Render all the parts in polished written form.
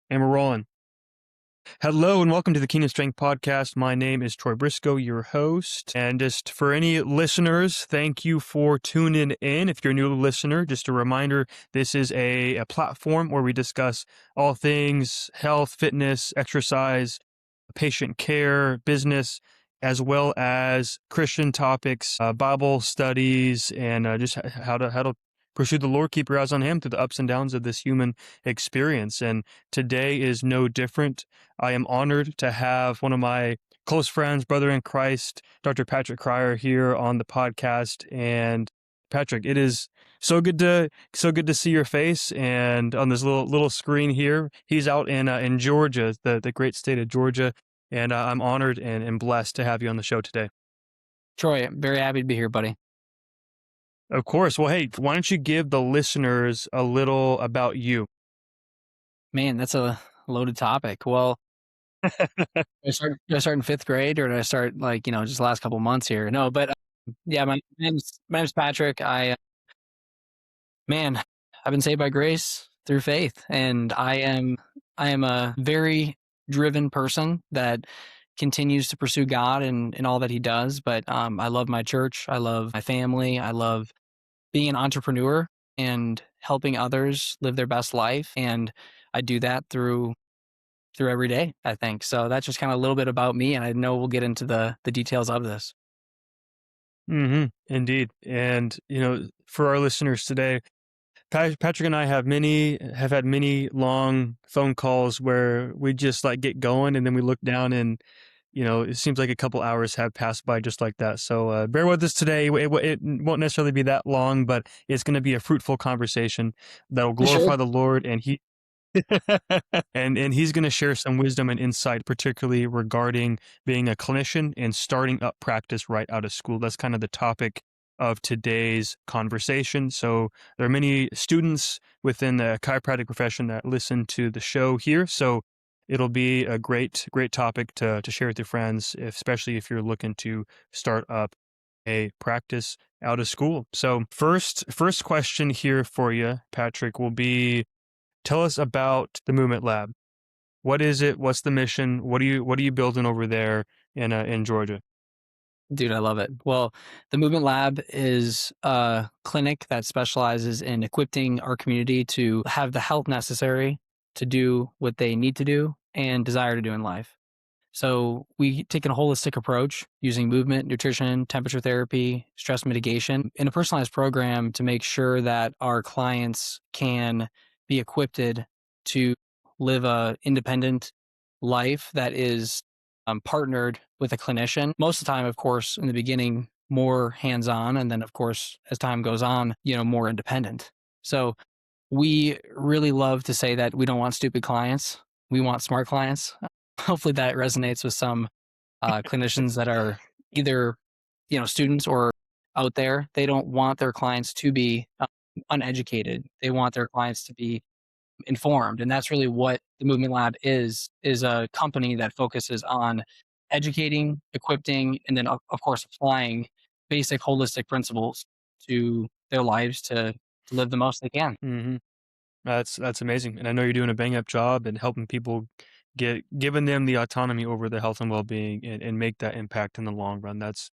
And we're rolling. Hello and welcome to the Kingdom Strength Podcast. My name is Troy Briscoe, your host. And just for any listeners, thank you for tuning in. If you're a new listener, just a reminder, this is a platform where we discuss all things health, fitness, exercise, patient care, business, as well as Christian topics, Bible studies, and just how to pursue the Lord, keep your eyes on Him through the ups and downs of this human experience. And today is no different. I am honored to have one of my close friends, brother in Christ, Dr. Patrick Krier, here on the podcast. And Patrick, it is so good to see your face, and on this little screen here. He's out in Georgia, the great state of Georgia, and I'm honored and blessed to have you on the show today. Troy, I'm very happy to be here, buddy. Of course. Well, hey, why don't you give the listeners a little about you? Man, that's a loaded topic. Well, did I start in fifth grade, or did I start just the last couple months here? No, but yeah, my name's Patrick. I've been saved by grace through faith, and I am a very driven person that continues to pursue God in all that He does. But I love my church. I love my family. I love being an entrepreneur and helping others live their best life. And I do that through every day, I think. So that's just kind of a little bit about me. And I know we'll get into the details of this. Indeed. And, for our listeners today, Patrick and I have had many long phone calls where we just like get going and then we look down and, it seems like a couple hours have passed by just like that. So bear with us today. It won't necessarily be that long, but it's going to be a fruitful conversation that will Sure. glorify the Lord, and and he's going to share some wisdom and insight, particularly regarding being a clinician and starting up practice right out of school. That's kind of the topic of today's conversation. So there are many students within the chiropractic profession that listen to the show here. So it'll be a great topic to share with your friends, especially if you're looking to start up a practice out of school. So first question here for you, Patrick, will be, tell us about the Movement Lab. What is it? What's the mission? What are you building over there in Georgia? Dude, I love it. Well, the Movement Lab is a clinic that specializes in equipping our community to have the health necessary to do what they need to do and desire to do in life. So we take a holistic approach using movement, nutrition, temperature therapy, stress mitigation in a personalized program to make sure that our clients can be equipped to live a independent life that is partnered with a clinician. Most of the time, of course, in the beginning, more hands-on, and then, of course, as time goes on, more independent. So we really love to say that we don't want stupid clients. We want smart clients. Hopefully that resonates with some clinicians that are either, students or out there. They don't want their clients to be uneducated. They want their clients to be informed. And that's really what the Movement Lab is a company that focuses on educating, equipping, and then, of course, applying basic holistic principles to their lives to live the most they can. Mm-hmm. That's amazing, and I know you're doing a bang up job and helping people, giving them the autonomy over their health and well being, and make that impact in the long run. That's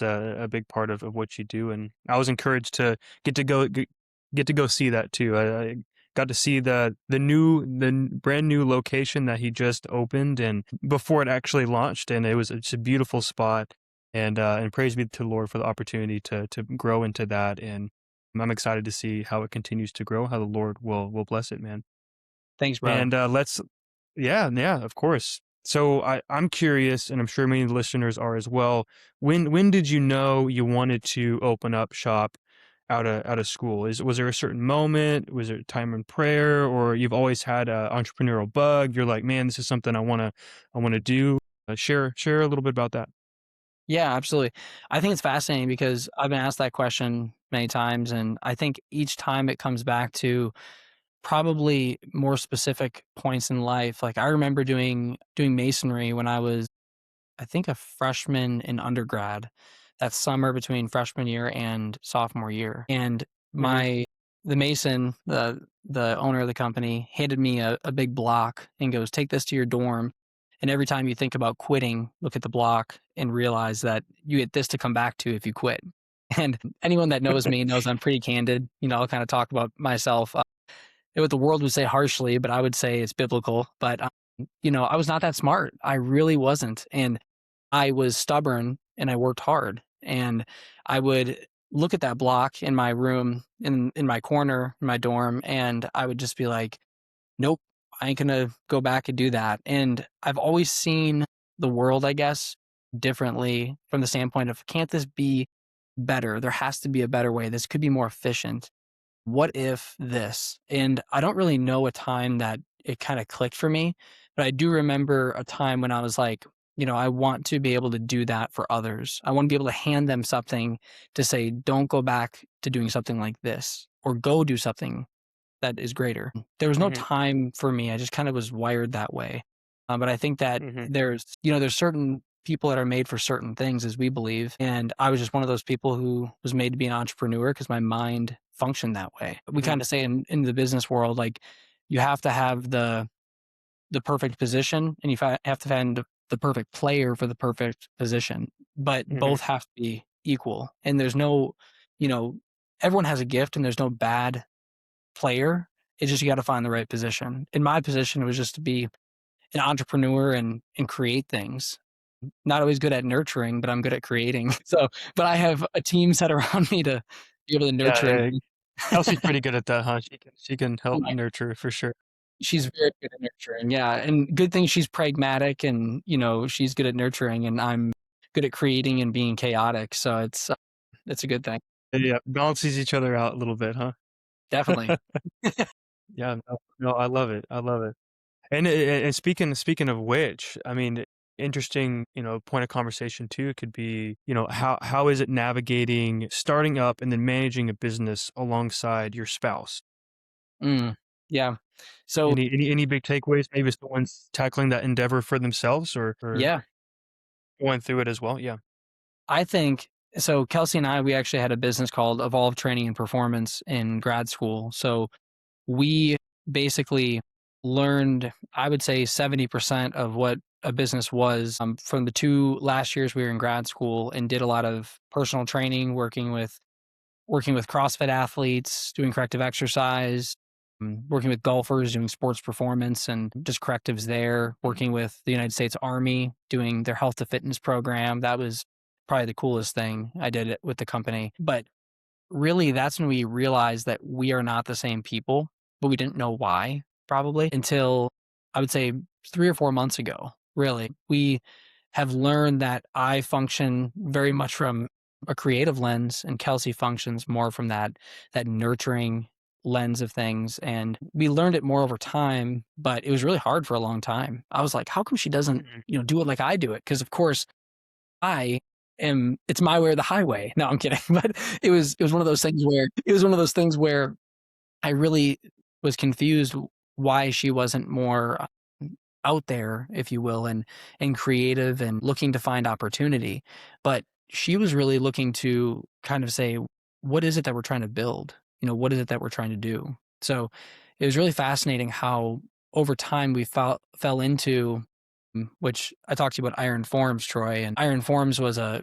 a big part of what you do, and I was encouraged to get to go see that too. I got to see the brand new location that he just opened, and before it actually launched, and it's a beautiful spot, and praise be to the Lord for the opportunity to grow into that. And I'm excited to see how it continues to grow, how the Lord will bless it, man. Thanks, brother. And yeah, of course. So I'm curious, and I'm sure many listeners are as well. When did you know you wanted to open up shop out of school? Was there a certain moment? Was there a time in prayer, or you've always had a entrepreneurial bug? You're like, man, this is something I want to do. Share a little bit about that. Yeah, absolutely. I think it's fascinating because I've been asked that question many times, and I think each time it comes back to probably more specific points in life. Like I remember doing masonry when I was, I think, a freshman in undergrad, that summer between freshman year and sophomore year. And Hmm. my the mason, the owner of the company, handed me a big block and goes, "Take this to your dorm. And every time you think about quitting, look at the block and realize that you get this to come back to if you quit." And anyone that knows me knows I'm pretty candid. I'll kind of talk about myself. What the world would say harshly, but I would say it's biblical. But, I was not that smart. I really wasn't. And I was stubborn and I worked hard. And I would look at that block in my room, in my corner, in my dorm, and I would just be like, nope, I ain't gonna go back and do that. And I've always seen the world, I guess, differently from the standpoint of, can't this be better? There has to be a better way. This could be more efficient. What if this? And I don't really know a time that it kind of clicked for me, but I do remember a time when I was like, I want to be able to do that for others. I want to be able to hand them something to say, don't go back to doing something like this, or go do something that is greater. There was no Hmm. time for me. I just kind of was wired that way. But I think that Hmm. there's certain people that are made for certain things, as we believe. And I was just one of those people who was made to be an entrepreneur because my mind functioned that way. We Hmm. kind of say in the business world, like, you have to have the perfect position, and have to find the perfect player for the perfect position. But Hmm. both have to be equal. And there's no, you know, everyone has a gift, and there's no bad player. It's just you got to find the right position. In my position, it was just to be an entrepreneur and create things. Not always good at nurturing, but I'm good at creating. So, but I have a team set around me to be able to Yeah, nurture yeah. and Kelsey's pretty good at that, huh? She can help my nurture for sure. she's very good at nurturing. Yeah. And good thing she's pragmatic and, she's good at nurturing, and I'm good at creating and being chaotic. So it's a good thing. Yeah, balances each other out a little bit, huh? Definitely. Yeah, no, no, I love it. I love it. And speaking of which, I mean, interesting, point of conversation too could be, how is it navigating starting up and then managing a business alongside your spouse? Mm, yeah. So, Any big takeaways? Maybe someone's tackling that endeavor for themselves or yeah, going through it as well. Yeah. I think so. Kelsey and I, we actually had a business called Evolve Training and Performance in grad school. So we basically learned, I would say, 70% of what a business was from the 2 last years we were in grad school, and did a lot of personal training, working with CrossFit athletes, doing corrective exercise, working with golfers, doing sports performance and just correctives there, working with the United States Army, doing their health to fitness program. That was probably the coolest thing I did it with the company. But really, that's when we realized that we are not the same people, but we didn't know why, probably until, I would say, 3 or 4 months ago. Really, we have learned that I function very much from a creative lens, and Kelsey functions more from that nurturing lens of things. And we learned it more over time, but it was really hard for a long time. I was like, how come she doesn't, Mhm. do it like I do it? Because of course I it's my way or the highway. No, I'm kidding. But it was one of those things where I really was confused why she wasn't more out there, if you will, and creative and looking to find opportunity. But she was really looking to kind of say, what is it that we're trying to build? What is it that we're trying to do? So it was really fascinating how over time we fell into, which I talked to you about Iron Forms, Troy. And Iron Forms was a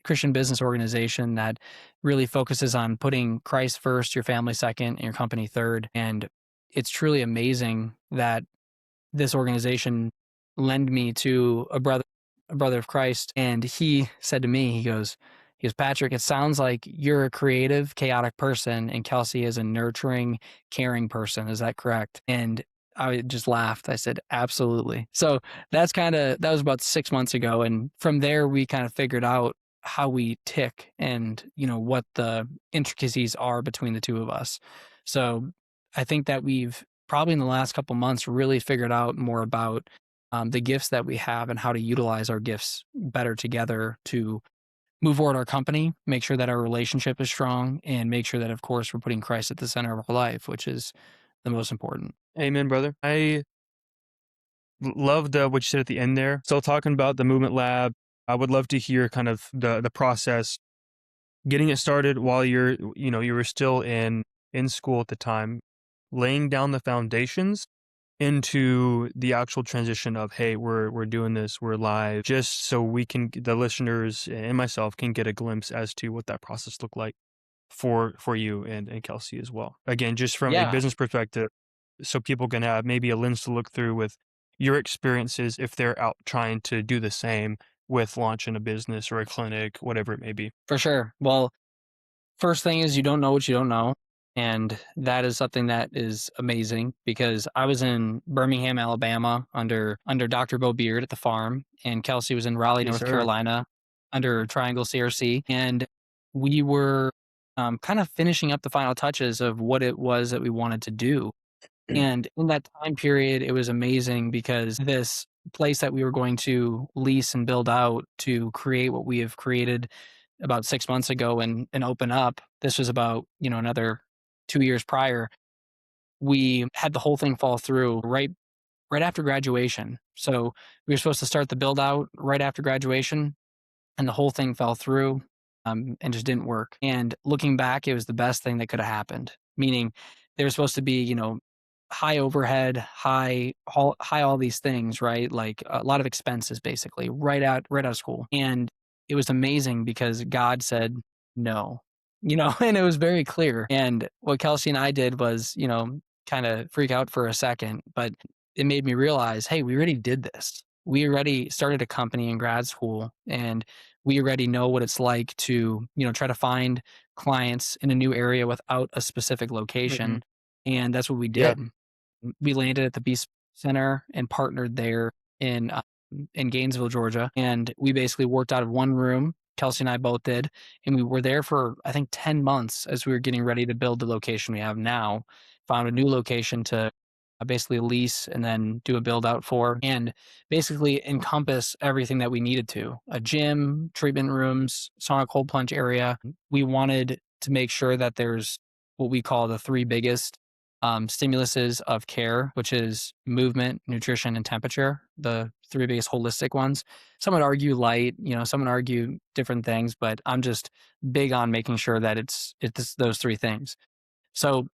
Christian business organization that really focuses on putting Christ first, your family second, and your company third. And it's truly amazing that this organization lend me to a brother of Christ. And he said to me, he goes, Patrick, it sounds like you're a creative, chaotic person, and Kelsey is a nurturing, caring person. Is that correct? And I just laughed. I said, absolutely. So that was about 6 months ago. And from there, we kind of figured out how we tick and, what the intricacies are between the two of us. So I think that we've probably in the last couple months really figured out more about the gifts that we have and how to utilize our gifts better together to move forward our company, make sure that our relationship is strong, and make sure that, of course, we're putting Christ at the center of our life, which is the most important. Amen, brother. I loved what you said at the end there. Still talking about the movement lab. I would love to hear kind of the process, getting it started while you were still in school at the time. laying down the foundations into the actual transition of, hey, we're doing this, we're live, just so we can, the listeners and myself can get a glimpse as to what that process looked like for you and Kelsey as well. Again, just from a Yeah, business perspective, so people can have maybe a lens to look through with your experiences if they're out trying to do the same with launching a business or a clinic, whatever it may be. for sure. Well, first thing is you don't know what you don't know. And that is something that is amazing because I was in Birmingham, Alabama under Dr. Bo Beard at the farm, and Kelsey was in Raleigh, Yes, North sir. Carolina under Triangle CRC. And we were kind of finishing up the final touches of what it was that we wanted to do. And in that time period, it was amazing because this place that we were going to lease and build out to create what we have created about 6 months ago and open up, this was about, another 2 years prior, we had the whole thing fall through right after graduation. So, we were supposed to start the build out right after graduation, and the whole thing fell through, and just didn't work. And looking back, it was the best thing that could have happened. Meaning, they were supposed to be, high overhead, high all these things, right? Like a lot of expenses, basically, right out of school. And it was amazing because God said no, and it was very clear. And what Kelsey and I did was, kind of freak out for a second, but it made me realize, hey, we already did this. We already started a company in grad school, and we already know what it's like to, try to find clients in a new area without a specific Hmm. location. And that's what we Yeah. did. We landed at the Beast Center and partnered there in Gainesville, Georgia, and we basically worked out of one room. Kelsey and I both did, and we were there for I think 10 months as we were getting ready to build the location we have now. Found a new location to basically lease and then do a build out for, and basically encompass everything that we needed to: a gym, treatment rooms, sauna, cold plunge area. We wanted to make sure that there's what we call the three biggest stimuluses of care, which is movement, nutrition, and temperature, the three biggest holistic ones. Some would argue light, some would argue different things, but I'm just big on making sure that it's those three things. So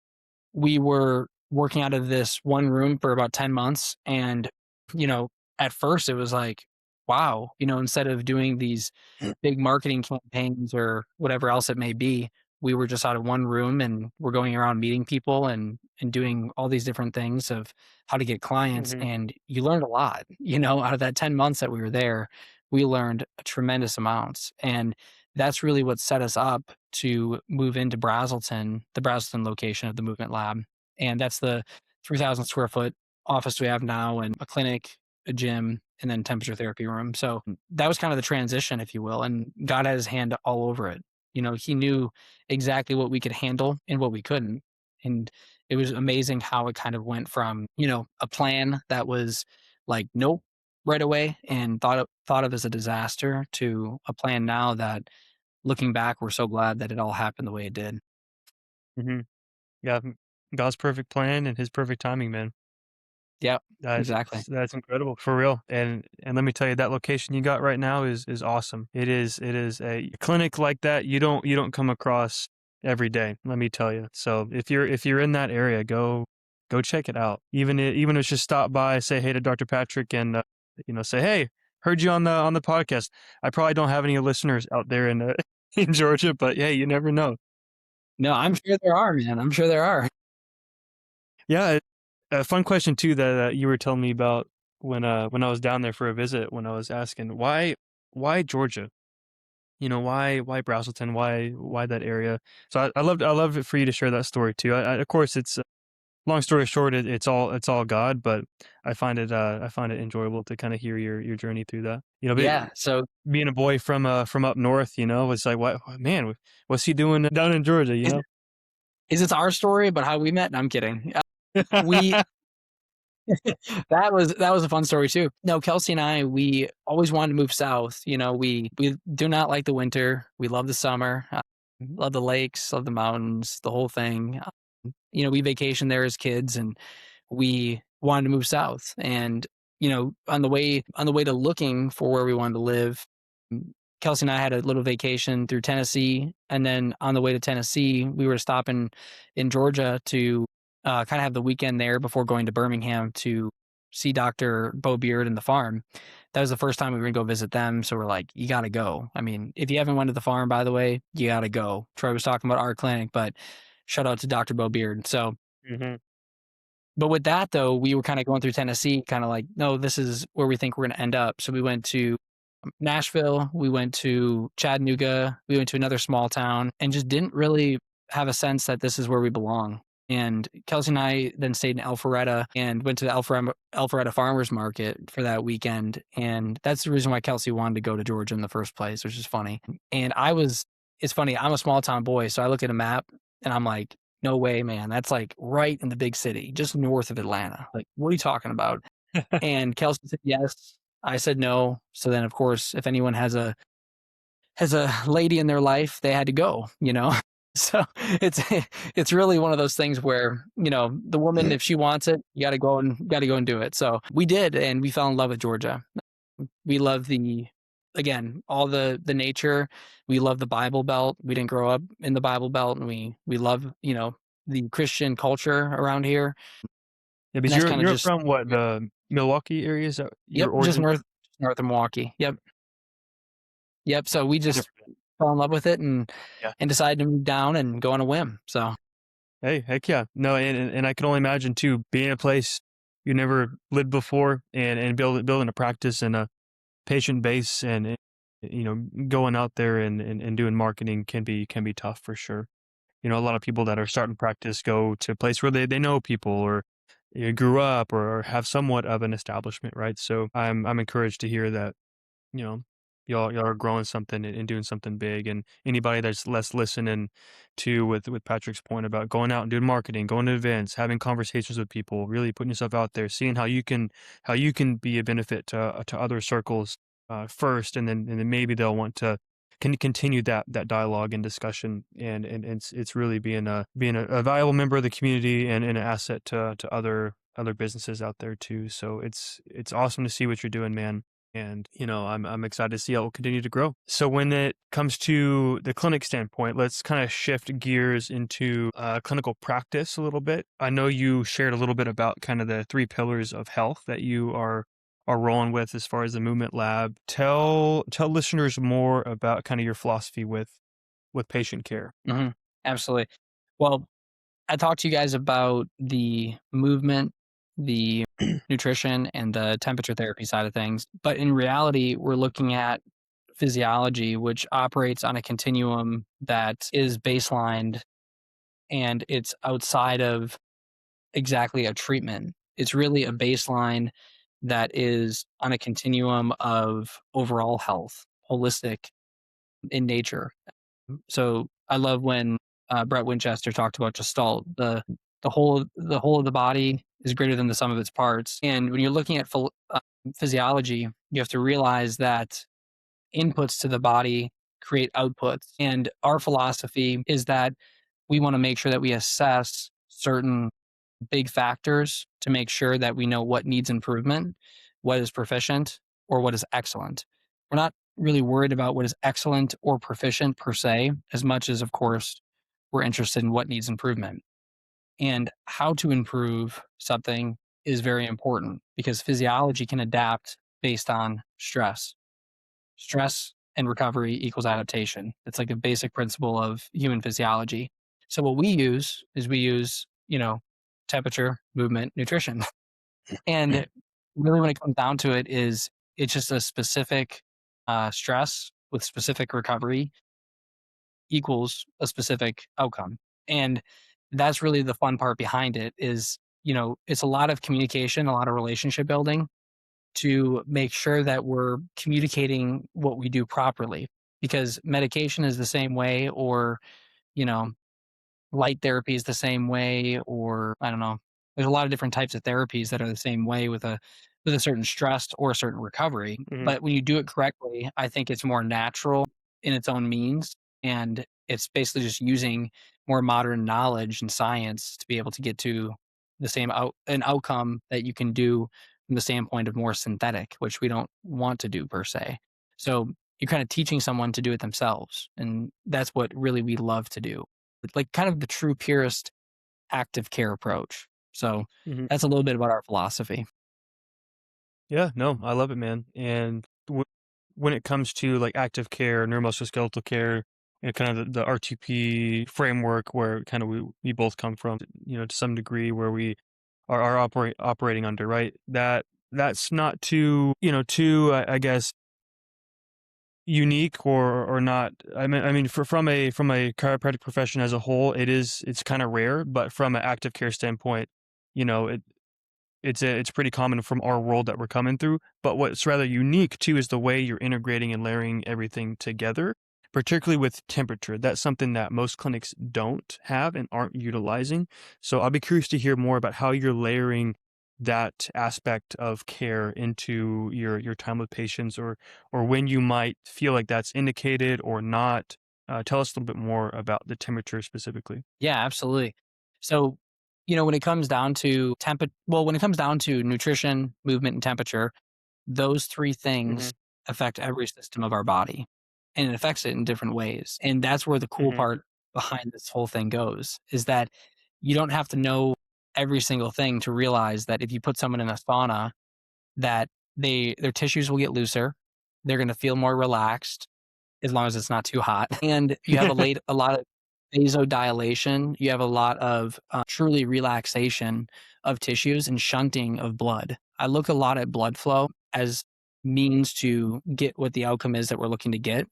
we were working out of this one room for about 10 months. And, you know, at first it was like, wow, instead of doing these big marketing campaigns or whatever else it may be, we were just out of one room and we're going around meeting people and doing all these different things of how to get clients. Hmm. And you learned a lot, out of that 10 months that we were there, we learned a tremendous amounts. And that's really what set us up to move into Brazelton, the Brazelton location of the Movement Lab. And that's the 3,000 square foot office we have now, and a clinic, a gym, and then temperature therapy room. So that was kind of the transition, if you will. And God had his hand all over it. He knew exactly what we could handle and what we couldn't. And it was amazing how it kind of went from, a plan that was like, nope, right away and thought of as a disaster, to a plan now that, looking back, we're so glad that it all happened the way it did. Hmm. Yeah. God's perfect plan and his perfect timing, man. Yep, That's exactly. that's incredible for real. And let me tell you, that location you got right now is awesome. It is a clinic like that you don't come across every day. Let me tell you. So if you're in that area, go check it out. Even if it's just stop by, say hey to Dr. Patrick, and say hey, heard you on the podcast. I probably don't have any listeners out there in in Georgia, but hey, you never know. No, I'm sure there are, man. I'm sure there are. Yeah, a fun question too that you were telling me about when I was down there for a visit, when I was asking why Georgia? Why Brazelton? Why that area? So I love it for you to share that story too. Of course, it's long story short, it's all God, but I find it enjoyable to kind of hear your journey through that. Yeah. So Being a boy from up north, it's like what man, what's he doing down in Georgia? is is it our story about how we met? No, I'm kidding. We that was a fun story too. No, Kelsey and I, we always wanted to move south. We do not like the winter. We love the summer. Love the lakes, love the mountains, the whole thing. We vacationed there as kids, and we wanted to move south. And on the way to looking for where we wanted to live, mm, Kelsey and I had a little vacation through Tennessee, and then on the way to Tennessee, we were stopping in Georgia to kind of have the weekend there before going to Birmingham to see Dr. Bo Beard and the farm. That was the first time we were gonna go visit them. So we're like, you gotta go. I mean, if you haven't went to the farm, by the way, you gotta go. Troy was talking about our clinic, but shout out to Dr. Bo Beard. So, Hmm. but with that though, we were kind of going through Tennessee, kind of like, no, this is where we think we're gonna end up. So we went to Nashville, we went to Chattanooga, we went to another small town, and just didn't really have a sense that this is where we belong. And Kelsey and I then stayed in Alpharetta and went to the Alpharetta Farmers Market for that weekend. And that's the reason why Kelsey wanted to go to Georgia in the first place, which is funny. And it's funny, I'm a small town boy. So I look at a map and I'm like, no way, man. That's like right in the big city, just north of Atlanta. Like, what are you talking about? And Kelsey said yes. I said no. So then, of course, if anyone has a lady in their life, they had to go, you know? So it's it's really one of those things where, you know, the woman, if she wants it, you gotta go and do it. So we did, and we fell in love with Georgia. We love again, all the nature. We love the Bible Belt. We didn't grow up in the Bible Belt, and we love, you know, the Christian culture around here. Yeah, And because that's kind of you're just from what, the Milwaukee area? Is that yep, your just origin? north of Milwaukee. Yep. Yep. So we No just different. fell in love with it Yeah. and decided to move down and go on a whim. So Hey, heck yeah. No, and I can only imagine too, being in a place you never lived before, and building a practice and a patient base, and you know, going out there and doing marketing can be tough for sure. You know, a lot of people that are starting practice go to a place where they know people, or grew up, or have somewhat of an establishment, right? So I'm encouraged to hear that, you know, y'all are growing something and doing something big. And anybody that's less listening to, with Patrick's point about going out and doing marketing, going to events, having conversations with people, really putting yourself out there, seeing how you can be a benefit to other circles first, and then maybe they'll want to continue that dialogue and discussion, and it's really being a valuable member of the community, and an asset to other businesses out there too. So it's awesome to see what you're doing, man. And, I'm excited to see how it will continue to grow. So when it comes to the clinic standpoint, let's kind of shift gears into clinical practice a little bit. I know you shared a little bit about kind of the three pillars of health that you are rolling with as far as the movement lab. Tell listeners more about kind of your philosophy with patient care. mhm, absolutely. Well, I talked to you guys about the movement, the nutrition, and the temperature therapy side of things. But in reality, we're looking at physiology, which operates on a continuum that is baselined and it's outside of exactly a treatment. It's really a baseline that is on a continuum of overall health, holistic in nature. So I love when Brett Winchester talked about Gestalt. The whole of the body is greater than the sum of its parts. And when you're looking at physiology, you have to realize that inputs to the body create outputs. And our philosophy is that we want to make sure that we assess certain big factors to make sure that we know what needs improvement, what is proficient, or what is excellent. We're not really worried about what is excellent or proficient per se, as much as, of course, we're interested in what needs improvement. And how to improve something is very important because physiology can adapt based on stress. Stress and recovery equals adaptation. It's like a basic principle of human physiology. So what we use is temperature, movement, nutrition. And really when it comes down to it is it's just a specific stress with specific recovery equals a specific outcome. And that's really the fun part behind it is, it's a lot of communication, a lot of relationship building to make sure that we're communicating what we do properly because medication is the same way or, you know, light therapy is the same way or I don't know. There's a lot of different types of therapies that are the same way with a certain stress or a certain recovery. Hmm. But when you do it correctly, I think it's more natural in its own means and it's basically just using more modern knowledge and science to be able to get to an outcome that you can do from the standpoint of more synthetic, which we don't want to do per se. So you're kind of teaching someone to do it themselves. And that's what really we love to do. Like kind of the true purist active care approach. So Mhm. that's a little bit about our philosophy. Yeah, no, I love it, man. And when it comes to like active care, neuromusculoskeletal care, and kind of the RTP framework where kind of we both come from, to some degree where we are operating under, right? That's not too, I guess, unique or not. I mean, from a chiropractic profession as a whole, it's kind of rare, but from an active care standpoint, you know, it's pretty common from our world that we're coming through. But what's rather unique too is the way you're integrating and layering everything together, particularly with temperature. That's something that most clinics don't have and aren't utilizing. So I'll be curious to hear more about how you're layering that aspect of care into your time with patients, or when you might feel like that's indicated or not. Tell us a little bit more about the temperature specifically. Yeah, absolutely. So, when it comes down to when it comes down to nutrition, movement, and temperature, those three Hmm. things affect every system of our body, and it affects it in different ways. And that's where the cool Hmm. part behind this whole thing goes, is that you don't have to know every single thing to realize that if you put someone in a sauna, that their tissues will get looser, they're going to feel more relaxed, as long as it's not too hot. And you have a lot of vasodilation. You have a lot of truly relaxation of tissues and shunting of blood. I look a lot at blood flow as means to get what the outcome is that we're looking to get.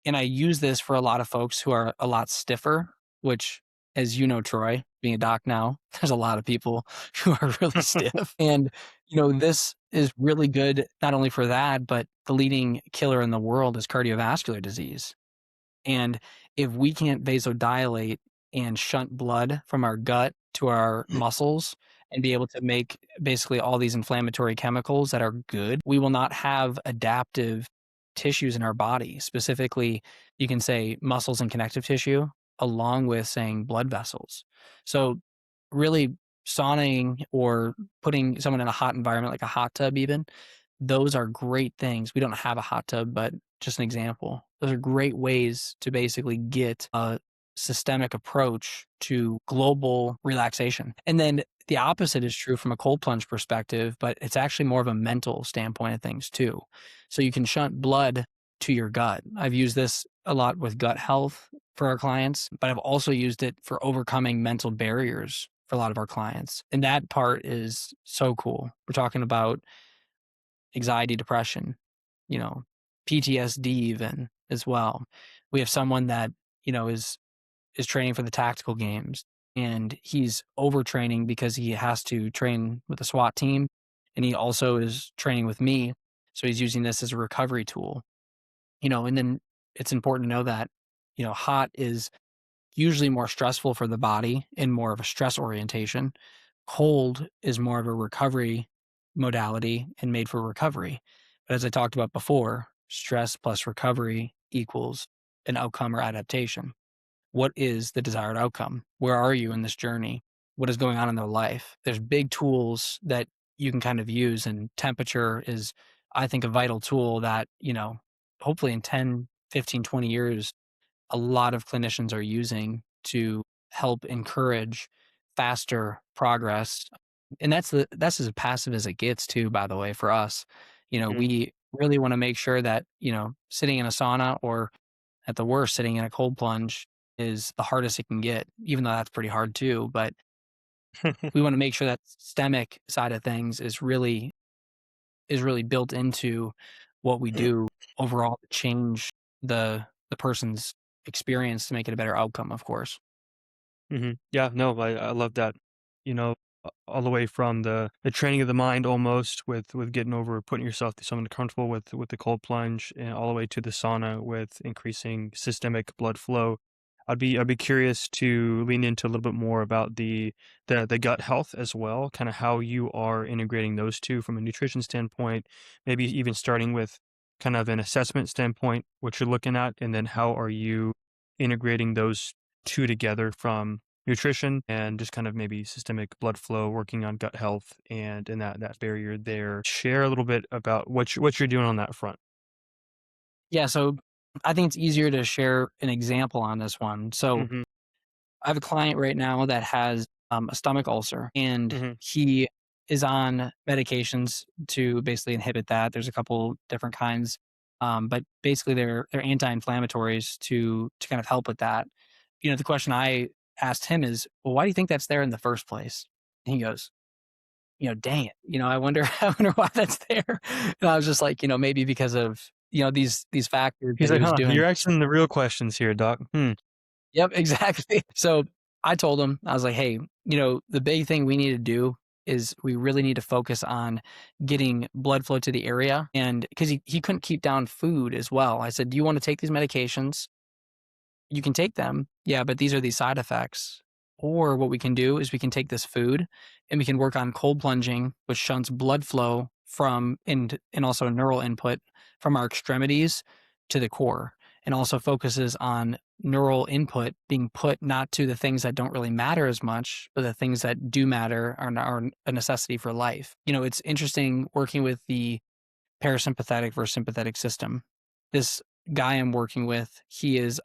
And I use this for a lot of folks who are a lot stiffer, which, as you know, Troy, being a doc now, there's a lot of people who are really stiff. And, this is really good not only for that, but the leading killer in the world is cardiovascular disease. And if we can't vasodilate and shunt blood from our gut to our muscles and be able to make basically all these inflammatory chemicals that are good, we will not have adaptive tissues in our body. Specifically, you can say muscles and connective tissue, along with saying blood vessels. So, really, sauning or putting someone in a hot environment like a hot tub, even, those are great things. We don't have a hot tub, but just an example. Those are great ways to basically get a systemic approach to global relaxation. And then the opposite is true from a cold plunge perspective, but it's actually more of a mental standpoint of things too. So you can shunt blood to your gut. I've used this a lot with gut health for our clients, but I've also used it for overcoming mental barriers for a lot of our clients. And that part is so cool. We're talking about anxiety, depression, you know, PTSD even as well. We have someone that, is training for the tactical games, and he's overtraining because he has to train with the SWAT team, and he also is training with me. So he's using this as a recovery tool. And then it's important to know that, hot is usually more stressful for the body and more of a stress orientation. Cold is more of a recovery modality and made for recovery. But as I talked about before, stress plus recovery equals an outcome or adaptation. What is the desired outcome? Where are you in this journey? What is going on in their life? There's big tools that you can kind of use, and temperature is, I think, a vital tool that, hopefully in 10, 15, 20 years, a lot of clinicians are using to help encourage faster progress. And that's as passive as it gets too, by the way, for us. Mhm. We really want to make sure that, sitting in a sauna or at the worst, sitting in a cold plunge is the hardest it can get, even though that's pretty hard too. But we want to make sure that systemic side of things is really built into what we do overall to change the person's experience to make it a better outcome, of course. Yeah, no, I love that. All the way from the training of the mind almost with getting over putting yourself through something comfortable with the cold plunge, and all the way to the sauna with increasing systemic blood flow. I'd be curious to lean into a little bit more about the gut health as well, kind of how you are integrating those two from a nutrition standpoint, maybe even starting with kind of an assessment standpoint, what you're looking at, and then how are you integrating those two together from nutrition and just kind of maybe systemic blood flow, working on gut health and that barrier there. Share a little bit about what you're doing on that front. Yeah, so I think it's easier to share an example on this one. So Mhm. I have a client right now that has a stomach ulcer, and Mhm. he is on medications to basically inhibit that. There's a couple different kinds, but basically they're anti-inflammatories to kind of help with that. The question I asked him is, well, why do you think that's there in the first place? And he goes, dang it, I wonder, I wonder why that's there. And I was just like, maybe because of these factors He's that he like, was "Huh, doing. you're asking the real questions here, doc. Hmm." Yep, exactly. So I told him, I was like, hey, the big thing we need to do is we really need to focus on getting blood flow to the area. And because he couldn't keep down food as well. I said, do you want to take these medications? You can take them. Yeah, but these are these side effects. Or what we can do is we can take this food and we can work on cold plunging, which shunts blood flow from and also neural input from our extremities to the core, and also focuses on neural input being put not to the things that don't really matter as much, but the things that do matter are a necessity for life. It's interesting working with the parasympathetic versus sympathetic system. This guy I'm working with, he's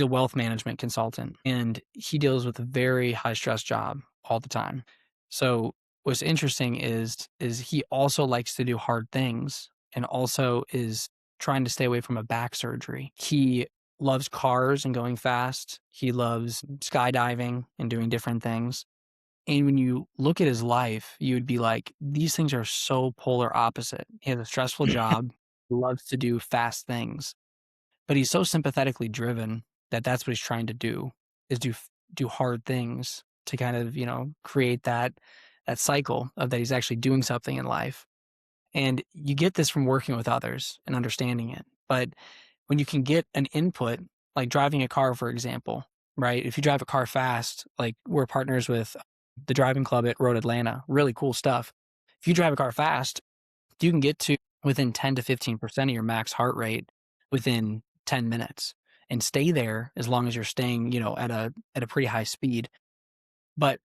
a wealth management consultant and he deals with a very high stress job all the time. So what's interesting is he also likes to do hard things and also is trying to stay away from a back surgery. He loves cars and going fast. He loves skydiving and doing different things. And when you look at his life, you would be like, these things are so polar opposite. He has a stressful job, he loves to do fast things, but he's so sympathetically driven that that's what he's trying to do, is do hard things to kind of, create that cycle of that he's actually doing something in life. And you get this from working with others and understanding it. But when you can get an input, like driving a car, for example, right? If you drive a car fast, like we're partners with the driving club at Road Atlanta, really cool stuff. If you drive a car fast, you can get to within 10 to 15% of your max heart rate within 10 minutes and stay there as long as you're staying, at a pretty high speed. But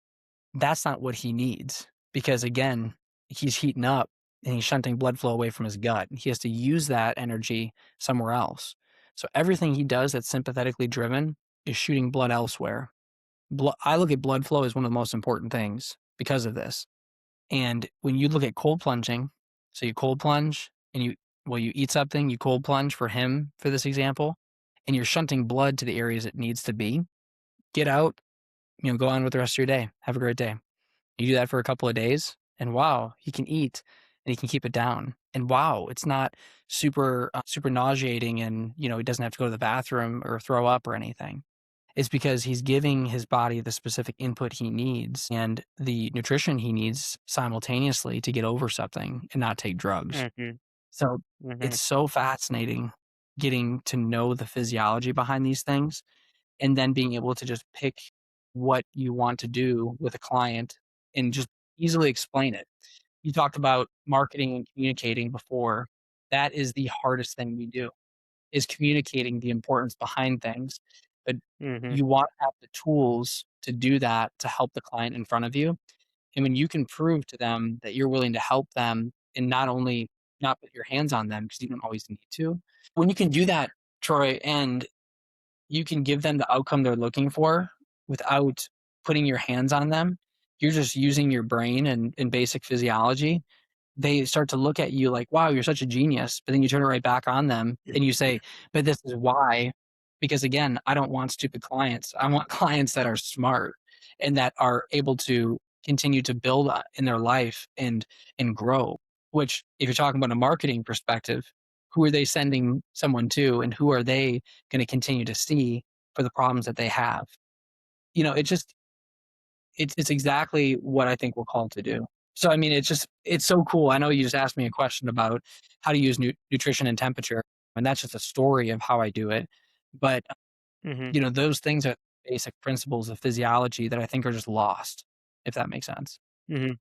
that's not what he needs because again, he's heating up and he's shunting blood flow away from his gut. He has to use that energy somewhere else. So everything he does that's sympathetically driven is shooting blood elsewhere. I look at blood flow as one of the most important things because of this. And when you look at cold plunging, so you cold plunge and you eat something, you cold plunge for him, for this example, and you're shunting blood to the areas it needs to be, get out, go on with the rest of your day. Have a great day. You do that for a couple of days, and wow, he can eat and he can keep it down. And wow, it's not super nauseating, and he doesn't have to go to the bathroom or throw up or anything. It's because he's giving his body the specific input he needs and the nutrition he needs simultaneously to get over something and not take drugs. Mhm. So Mhm. it's so fascinating getting to know the physiology behind these things and then being able to just pick what you want to do with a client and just easily explain it. You talked about marketing and communicating before. That is the hardest thing we do, is communicating the importance behind things. But Mhm. you want to have the tools to do that to help the client in front of you. And when you can prove to them that you're willing to help them and not only not put your hands on them because you don't always need to, when you can do that, Troy, and you can give them the outcome they're looking for without putting your hands on them, you're just using your brain and basic physiology, they start to look at you like, wow, you're such a genius. But then you turn it right back on them and you say, but this is why. Because again, I don't want stupid clients. I want clients that are smart and that are able to continue to build in their life and grow. Which, if you're talking about a marketing perspective, who are they sending someone to, and who are they going to continue to see for the problems that they have? It just it's exactly what I think we're called to do. So, I mean, it's so cool. I know you just asked me a question about how to use nutrition and temperature, and that's just a story of how I do it. But, Mhm. those things are basic principles of physiology that I think are just lost, if that makes sense. Mhm.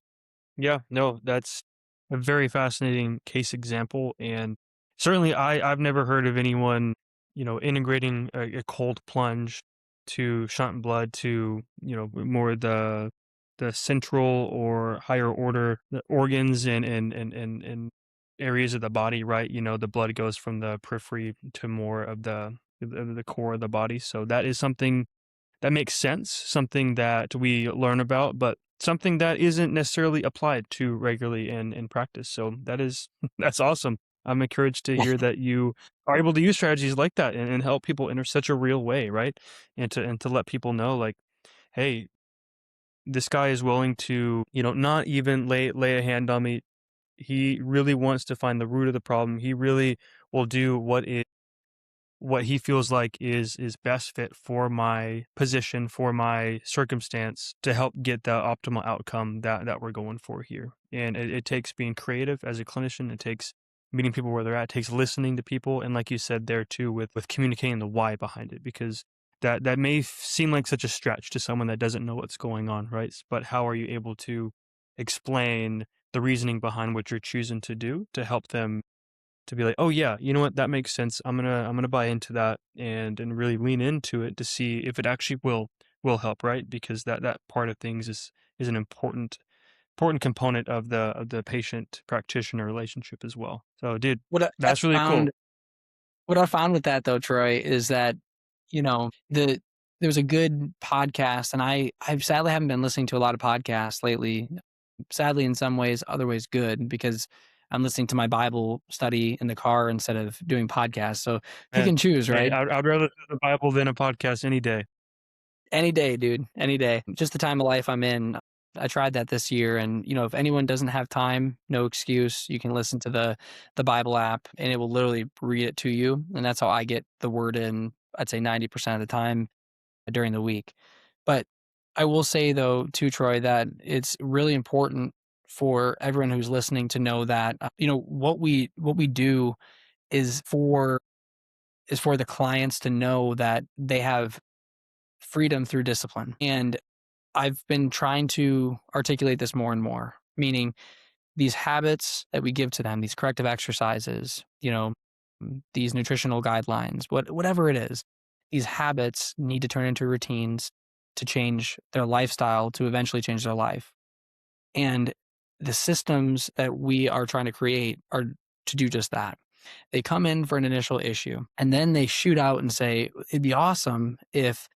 Yeah, no, that's a very fascinating case example, and certainly I've never heard of anyone, integrating a cold plunge to shunt blood to, more the central or higher order the organs and areas of the body, right? The blood goes from the periphery to more of the core of the body. So that is something that makes sense, something that we learn about, but something that isn't necessarily applied to regularly in practice. So that is that's awesome. I'm encouraged to hear that you are able to use strategies like that and help people in such a real way, right? And to let people know, like, hey, this guy is willing to, not even lay a hand on me. He really wants to find the root of the problem. He really will do what he feels like is best fit for my position, for my circumstance, to help get the optimal outcome that we're going for here. And it takes being creative as a clinician. It takes meeting people where they're at. It takes listening to people, and like you said there too, with communicating the why behind it, because that may seem like such a stretch to someone that doesn't know what's going on, right? But how are you able to explain the reasoning behind what you're choosing to do to help them to be like, oh yeah, you know what, that makes sense. I'm gonna buy into that and really lean into it to see if it actually will help, right? Because that part of things is an important component of the patient practitioner relationship as well. So, dude, What I that's really cool. found what I found with that though, Troy, is that, there was a good podcast, and I sadly haven't been listening to a lot of podcasts lately. Sadly, in some ways, other ways good, because I'm listening to my Bible study in the car instead of doing podcasts. So pick Man, and choose, hey, right? I'd rather listen to the Bible than a podcast any day. Any day, dude. Any day. Just the time of life I'm in. I tried that this year, and if anyone doesn't have time, no excuse. You can listen to the Bible app, and it will literally read it to you. And that's how I get the word in, I'd say 90% of the time during the week. But I will say though, too, Troy, that it's really important for everyone who's listening to know that what we do is for the clients to know that they have freedom through discipline. And I've been trying to articulate this more and more, meaning these habits that we give to them, these corrective exercises, these nutritional guidelines, whatever it is, these habits need to turn into routines to change their lifestyle, to eventually change their life. And the systems that we are trying to create are to do just that. They come in for an initial issue, and then they shoot out and say, it'd be awesome if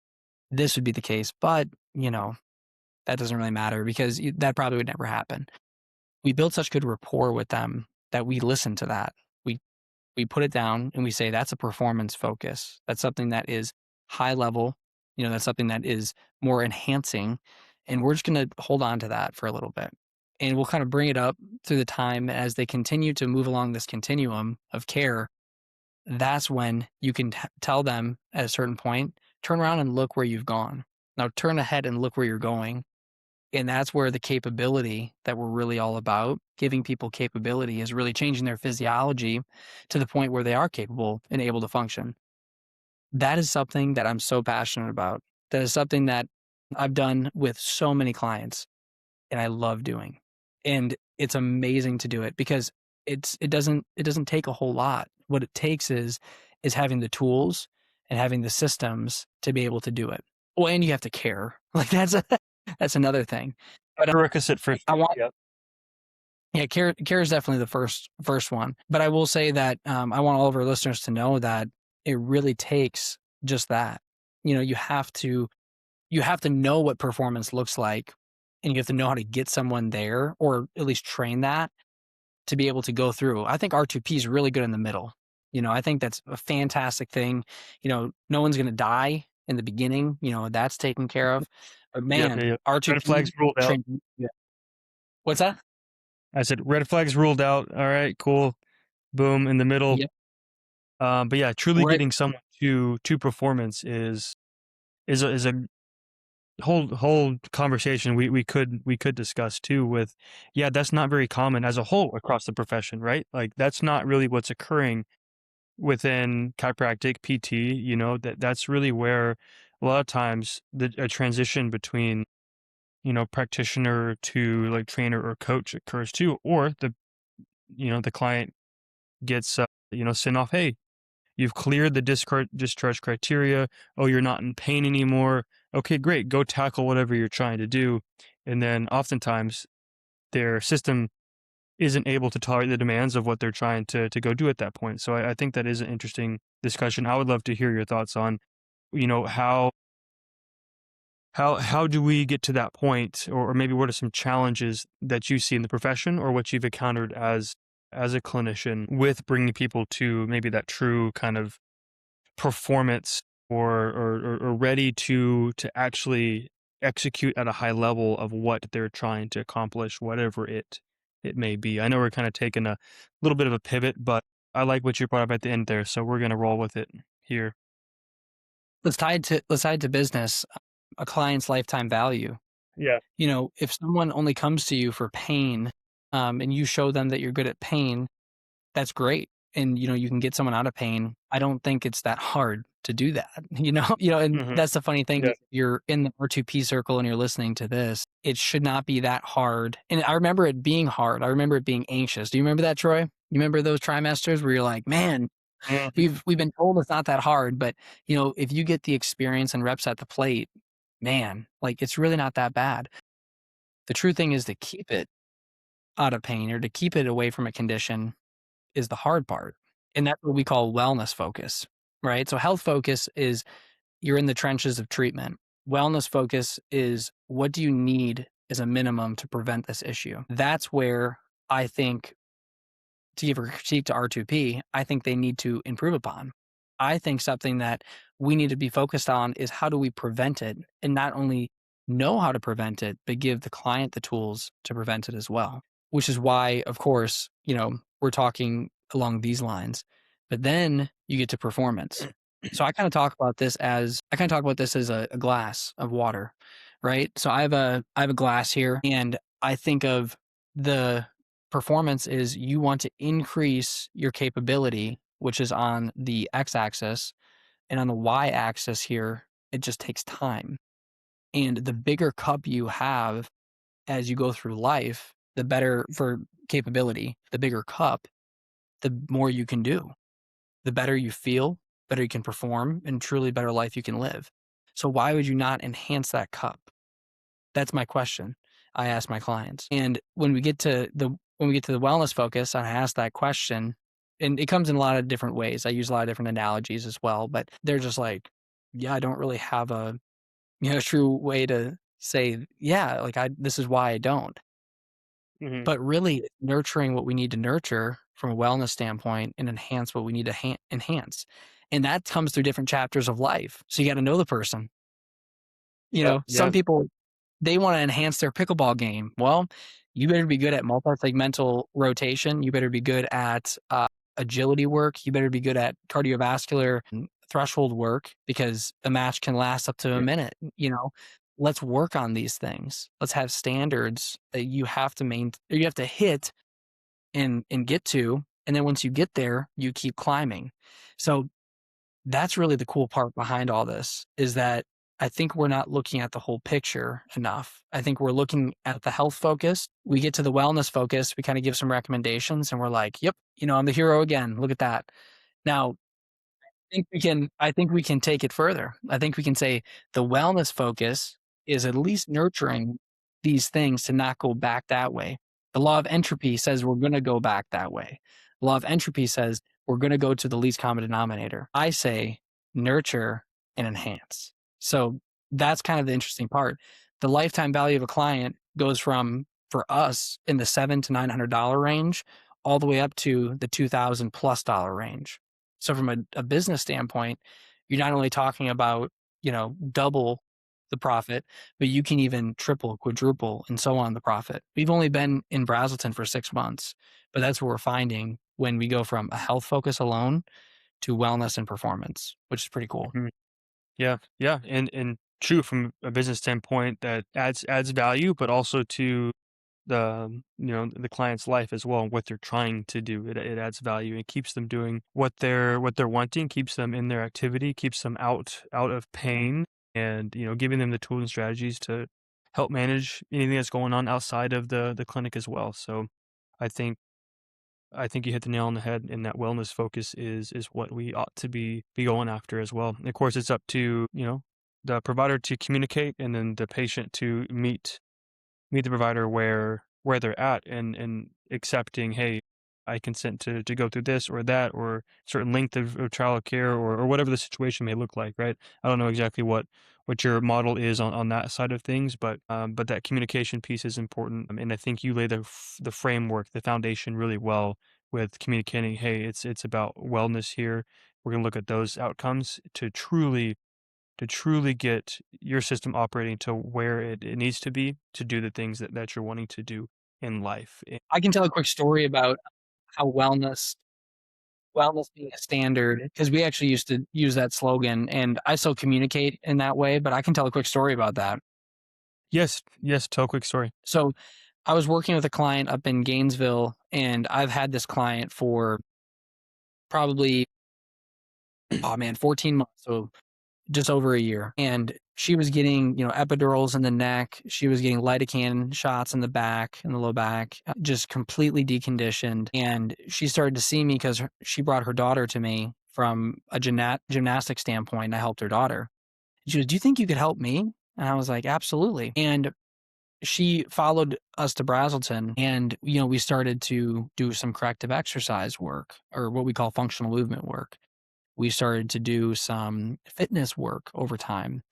this would be the case, but that doesn't really matter, because that probably would never happen. We build such good rapport with them that we listen to that. We we put it down and we say that's a performance focus. That's something that is high level. That's something that is more enhancing, and we're just going to hold on to that for a little bit. And we'll kind of bring it up through the time as they continue to move along this continuum of care. That's when you can tell them at a certain point, turn around and look where you've gone. Now turn ahead and look where you're going. And that's where the capability that we're really all about, giving people capability, is really changing their physiology to the point where they are capable and able to function. That is something that I'm so passionate about. That is something that I've done with so many clients, and I love doing. And it's amazing to do it, because it doesn't take a whole lot. What it takes is having the tools and having the systems to be able to do it. Well, and you have to care. Like that's another thing. But Prerequisite for I want yep. yeah, care is definitely the first one. But I will say that I want all of our listeners to know that it really takes just that. You have to know what performance looks like, and you have to know how to get someone there, or at least train that to be able to go through. I think R2P is really good in the middle. I think that's a fantastic thing. No one's going to die in the beginning. That's taken care of. But Yep, man, yep. Red R2P flags ruled out. train. Yeah. What's that? I said red flags ruled out. All right, cool. Boom in the middle. Yep. But yeah, truly Right. getting someone to performance is a whole conversation we could discuss too. With yeah, that's not very common as a whole across the profession, right? Like that's not really what's occurring within chiropractic PT. That's really where a lot of times a transition between practitioner to like trainer or coach occurs too, or the client gets sent off. Hey, you've cleared the discharge criteria. Oh, you're not in pain anymore. Okay, great. Go tackle whatever you're trying to do. And then oftentimes their system isn't able to tolerate the demands of what they're trying to go do at that point. So I think that is an interesting discussion. I would love to hear your thoughts on, how how do we get to that point, or maybe what are some challenges that you see in the profession, or what you've encountered as a clinician with bringing people to maybe that true kind of performance, or ready to actually execute at a high level of what they're trying to accomplish, whatever it may be. I know we're kind of taking a little bit of a pivot, but I like what you brought up at the end there, so we're gonna roll with it here. Let's tie it to business, a client's lifetime value. Yeah. If someone only comes to you for pain, and you show them that you're good at pain, that's great. And, you can get someone out of pain. I don't think it's that hard to do that, and Mhm. that's the funny thing Yeah. is you're in the R2P circle and you're listening to this. It should not be that hard. And I remember it being hard. I remember it being anxious. Do you remember that, Troy? You remember those trimesters where you're like, man, Mhm. we've been told it's not that hard, but if you get the experience and reps at the plate, man, like it's really not that bad. The true thing is to keep it out of pain or to keep it away from a condition is the hard part. And that's what we call wellness focus, right? So health focus is you're in the trenches of treatment. Wellness focus is what do you need as a minimum to prevent this issue? That's where I think to give a critique to R2P, I think they need to improve upon. I think something that we need to be focused on is how do we prevent it and not only know how to prevent it, but give the client the tools to prevent it as well. Which is why, of course, we're talking along these lines. But then you get to performance. So I kind of talk about this as a glass of water, right? So I have a glass here and I think of the performance is you want to increase your capability, which is on the x axis, and on the y axis here, it just takes time. And the bigger cup you have as you go through life, the better for capability, the bigger cup, the more you can do, the better you feel, better you can perform, and truly better life you can live. So, why would you not enhance that cup? That's my question I ask my clients. And when we get to the wellness focus, I ask that question, and it comes in a lot of different ways. I use a lot of different analogies as well, but they're just like, yeah, I don't really have a true way to say, yeah, like this is why I don't. Mhm. But really nurturing what we need to nurture from a wellness standpoint and enhance what we need to enhance. And that comes through different chapters of life. So you got to know the person. Yeah. Some Yeah. people they wanna enhance their pickleball game. Well, you better be good at multi-segmental rotation, you better be good at, agility work, you better be good at cardiovascular and threshold work because a match can last up to a minute, Let's work on these things. Let's have standards that you have to you have to hit and get to, and then once you get there, you keep climbing. So that's really the cool part behind all this is that I think we're not looking at the whole picture enough. I think we're looking at the health focus. We get to the wellness focus, we kind of give some recommendations and we're like, yep, I'm the hero again. Look at that. Now, I think we can take it further. I think we can say the wellness focus is at least nurturing these things to not go back that way. The law of entropy says we're going to go back that way. The law of entropy says we're going to go to the least common denominator. I say nurture and enhance. So that's kind of the interesting part. The lifetime value of a client goes from for us in the $700 to $900 range all the way up to the $2,000+ range. So from a business standpoint, you're not only talking about, double the profit, but you can even triple, quadruple, and so on the profit. We've only been in Brazelton for 6 months, but that's what we're finding when we go from a health focus alone to wellness and performance, which is pretty cool. Mhm. Yeah. Yeah. And true from a business standpoint that adds value, but also to the client's life as well, and what they're trying to do. It adds value. It keeps them doing what they're wanting, keeps them in their activity, keeps them out of pain, and giving them the tools and strategies to help manage anything that's going on outside of the clinic as well. So I think I think you hit the nail on the head, and that wellness focus is what we ought to be going after as well. And of course, it's up to the provider to communicate, and then the patient to meet the provider where they're at, and accepting, hey, I consent to go through this or that or certain length of child care or whatever the situation may look like, right? I don't know exactly what your model is on that side of things, but that communication piece is important, and I think you lay the framework, the foundation really well with communicating. Hey, it's about wellness here. We're gonna look at those outcomes to truly get your system operating to where it needs to be to do the things that you're wanting to do in life. I can tell a quick story about how wellness being a standard, because we actually used to use that slogan, and I still communicate in that way, but I can tell a quick story about that. Yes, yes, tell a quick story. So I was working with a client up in Gainesville, and I've had this client for probably, oh man, 14 months. So just over a year. And she was getting, epidurals in the neck. She was getting lidocaine shots in the back, in the low back, just completely deconditioned. And she started to see me because she brought her daughter to me from a gymnastic standpoint. And I helped her daughter. And she goes, "Do you think you could help me?" And I was like, "Absolutely." And she followed us to Brazelton, and we started to do some corrective exercise work, or what we call functional movement work. We started to do some fitness work over time.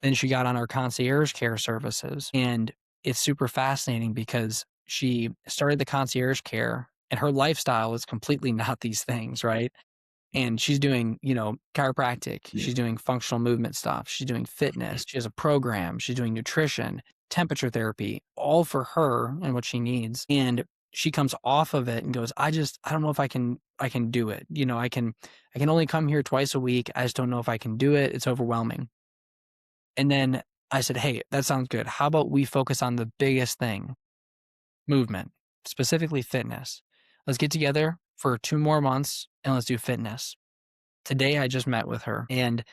Then she got on our concierge care services. And it's super fascinating because she started the concierge care and her lifestyle is completely not these things, right? And she's doing, chiropractic, she's doing functional movement stuff, she's doing fitness, she has a program, she's doing nutrition, temperature therapy, all for her and what she needs. And she comes off of it and goes, I don't know if I can do it. I can only come here twice a week. I just don't know if I can do it. It's overwhelming. And then I said, "Hey, that sounds good. How about we focus on the biggest thing, movement, specifically fitness. Let's get together for 2 more months and let's do fitness." Today, I just met with her and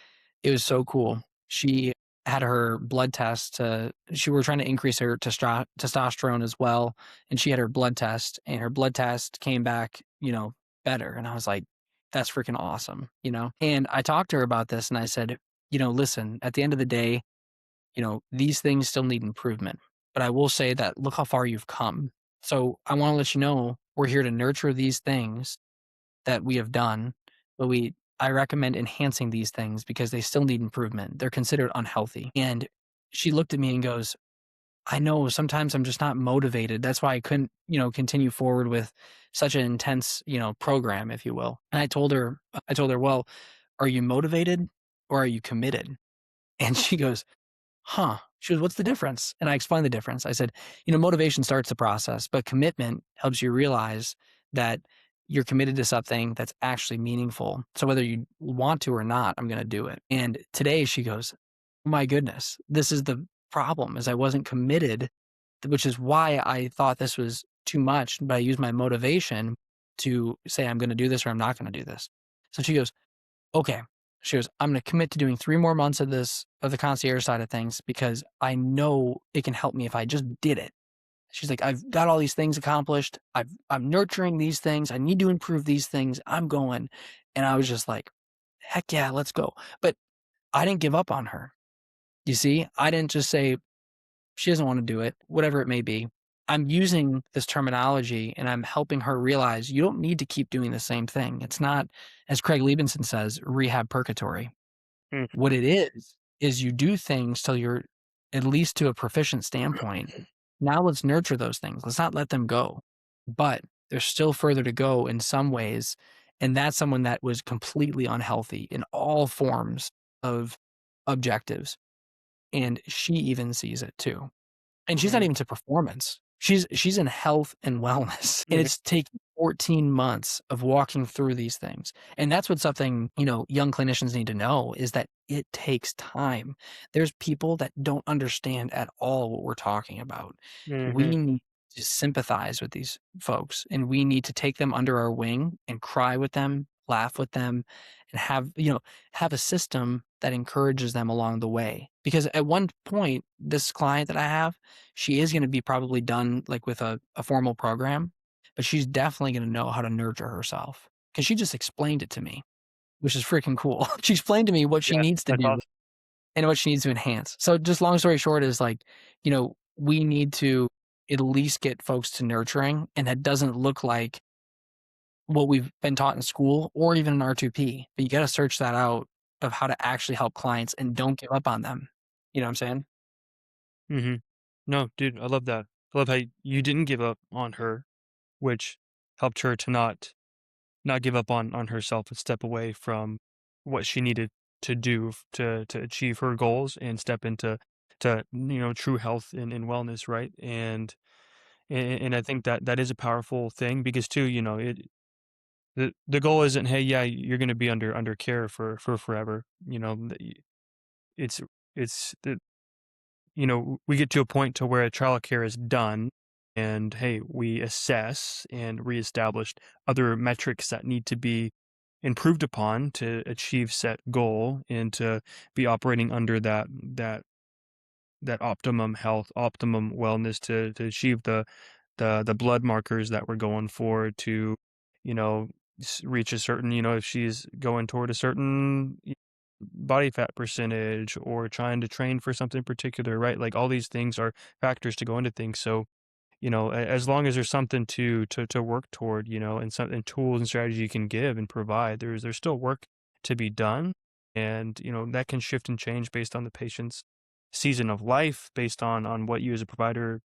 it was so cool. She had her blood test she were trying to increase her testosterone as well. And she had her blood test and her blood test came back, better. And I was like, that's freaking awesome. And I talked to her about this and I said, listen, at the end of the day, these things still need improvement. But I will say that look how far you've come. So I want to let you know we're here to nurture these things that we have done, but I recommend enhancing these things because they still need improvement. They're considered unhealthy. And she looked at me and goes, "I know sometimes I'm just not motivated. That's why I couldn't, continue forward with such an intense, program, if you will." And I told her, "Well, are you motivated or are you committed?" And she goes, "Huh." She goes, "What's the difference?" And I explained the difference. I said, motivation starts the process, but commitment helps you realize that you're committed to something that's actually meaningful. So whether you want to or not, I'm going to do it. And today she goes, "Oh my goodness, this is the problem is I wasn't committed, which is why I thought this was too much, but I used my motivation to say I'm going to do this or I'm not going to do this." So she goes, "Okay." She goes, "I'm going to commit to doing 3 more months of the concierge side of things because I know it can help me if I just did it." She's like, "I've got all these things accomplished. I'm nurturing these things. I need to improve these things. I'm going." And I was just like, heck yeah, let's go. But I didn't give up on her. You see, I didn't just say, she doesn't want to do it, whatever it may be. I'm using this terminology and I'm helping her realize you don't need to keep doing the same thing. It's not, as Craig Liebenson says, rehab purgatory. Mm, What it is you do things till you're at least to a proficient standpoint. Now let's nurture those things. Let's not let them go. But there's still further to go in some ways. And that's someone that was completely unhealthy in all forms of objectives. And she even sees it too. And she's not mm, even to performance. She's in health and wellness. And mhm, it's taken 14 months of walking through these things. And that's what something, young clinicians need to know is that it takes time. There's people that don't understand at all what we're talking about. We mhm, need to sympathize with these folks and we need to take them under our wing and cry with them, laugh with them, and have a system that encourages them along the way. Because at one point, this client that I have, she is going to be probably done like with a formal program, but she's definitely going to know how to nurture herself because she just explained it to me, which is freaking cool. She explained to me what she yeah, needs to that's do awesome. and what she needs to enhance. So just long story short is like, we need to at least get folks to nurturing. And that doesn't look like what we've been taught in school or even in R2P. But you got to search that out of how to actually help clients and don't give up on them. You know what I'm saying? Hmm. No, dude, I love that. I love how you didn't give up on her, which helped her to not give up on herself and step away from what she needed to do to achieve her goals and step into true health and wellness, right? And I think that that is a powerful thing because too, the goal isn't, hey, yeah, you're going to be under care for forever. It's it's the we get to a point to where a child care is done, and hey, we assess and reestablish other metrics that need to be improved upon to achieve set goal and to be operating under that optimum health, optimum wellness to achieve the blood markers that we're going for to, you know, reach a certain, if she's going toward a certain body fat percentage or trying to train for something particular, right? Like all these things are factors to go into things. So, as long as there's something to work toward, and some and tools and strategies you can give and provide, there's still work to be done, and that can shift and change based on the patient's season of life, based on what you as a provider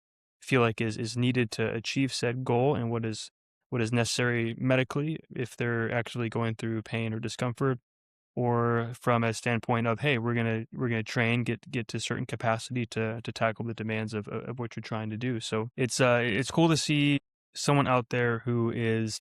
feel like is needed to achieve said goal, and what is necessary medically if they're actually going through pain or discomfort, or from a standpoint of, hey, we're gonna train, get to certain capacity to tackle the demands of what you're trying to do. So it's cool to see someone out there who is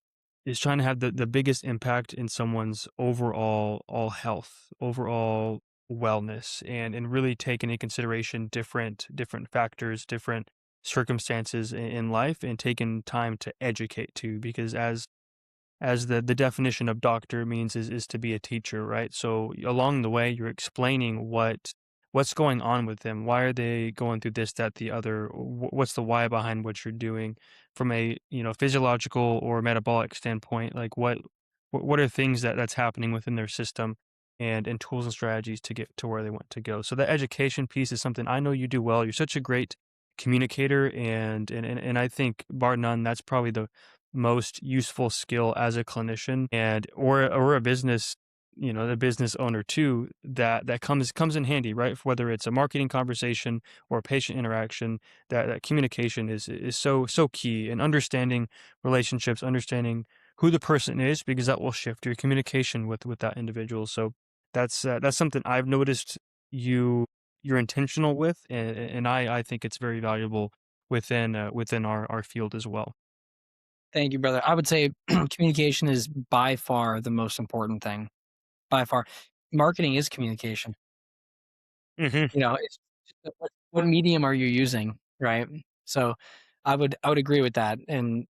trying to have the biggest impact in someone's overall all health, overall wellness, and really taking into consideration different factors, different circumstances in life, and taking time to educate too, because as the definition of doctor means is to be a teacher, right? So along the way, you're explaining what's going on with them. Why are they going through this, that, the other? What's the why behind what you're doing from a physiological or metabolic standpoint? Like what are things that's happening within their system, and tools and strategies to get to where they want to go. So the education piece is something I know you do well. You're such a great communicator, and I think bar none, that's probably the most useful skill as a clinician and or a business, the business owner too, that comes in handy, right? Whether it's a marketing conversation or a patient interaction, that communication is so key, and understanding relationships, understanding who the person is, because that will shift your communication with that individual. So that's something I've noticed you're intentional with, and I think it's very valuable within our field as well. Thank you, brother. I would say communication is by far the most important thing. By far. Marketing is communication. Hmm. It's what medium are you using, right? So I would agree with that. And